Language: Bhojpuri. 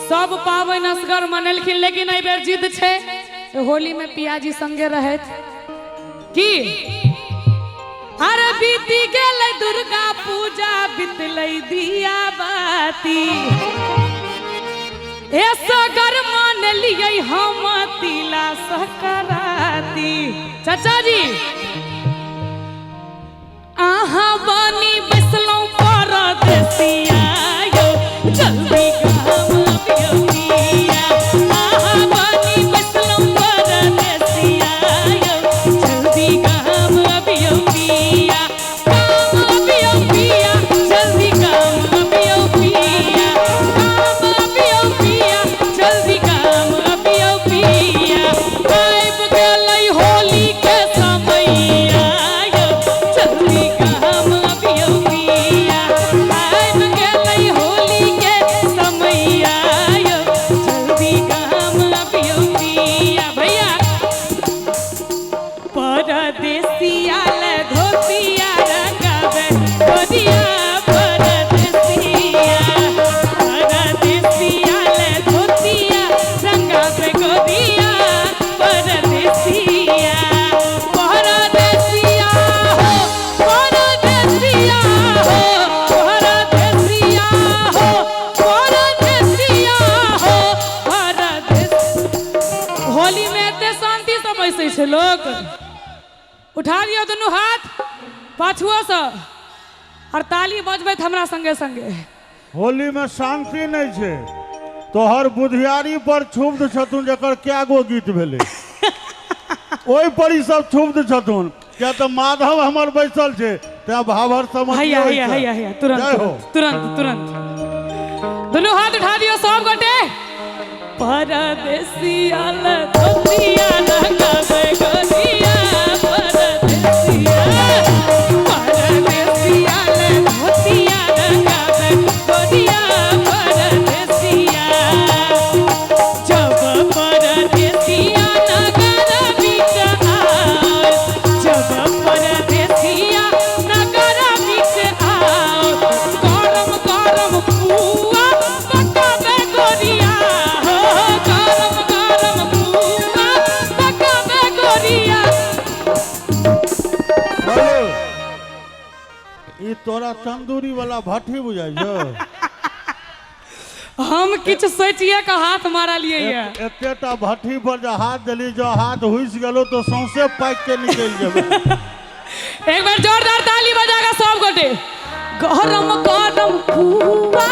सब पावन असगर मनेलखिन लेकिन एहि बेर जिद छे होली में पियाजी संगे रहत की अरे बीती गेलै दुर्गा पूजा बितलै दिया बाती ए सगर मानलियै हम तिला सकराती चाचा जी आहा बनी बैसलौं परदेसिया यो जल्दी काम अबियो पिया आहा बनी बैसलौं परदेसिया यो जल्दी काम अबियो पिया काम अबियो पिया जल्दी काम अबियो पिया काम अबियो पिया जल्दी काम अबियो पिया आइब गेलै होली के समैया यो जल्दी काम अबियो पिया आइब गेलै होली के समैया यो जल्दी काम अबियो पिया भैया परदेसिया ले धोतिया रंगावे गोरिया परदेसिया ले धोतिया रंगावे गोरिया परदेसिया परदेसिया हो परदेसिया हो परदेसिया हो परदेसिया हो परदेस होली में एते शांति से बैसे छे लोग उठा लियो दुनू हाथ पाछुओ से और ताली बजबैत हमरा संगे संगे होली में शांति नहीं छे तोहर बुधियारी पर क्षुब्ध छथुन जकर क्या गो गीत भेले ओई पर ई सब क्षुब्ध छथुन क्या तो माधव हमर बैसल छे ते भावर समझ हैया हैया हैया हैया तुरंत तुरंत तुरंत दुनू हाथ उठा दियो सब गोटे परदेसिया ले धोतिया रंगावे गोरिया परदेसिया ले धोतिया रंगावे गोरिया परदेसिया जब परदेसिया नगर बीच आओ जब परदेसिया नगर बीच आओ गरम गरम पुआ पकावे गोरिया हो गरम गरम पुआ पकावे गोरिया हेलो ई तोरा तंदूरी वाला भट्ठी बुझाइ छौ हम किछ सोचिए का हाथ मारा लिए ये एतेटा भट्ठी पर जो हाथ देली जो हाथ हुइस गेलो तो सौंसे पाक के निकल जेबे एक बार जोरदार ताली बजाएगा सब गोटे गरम गरम पुआ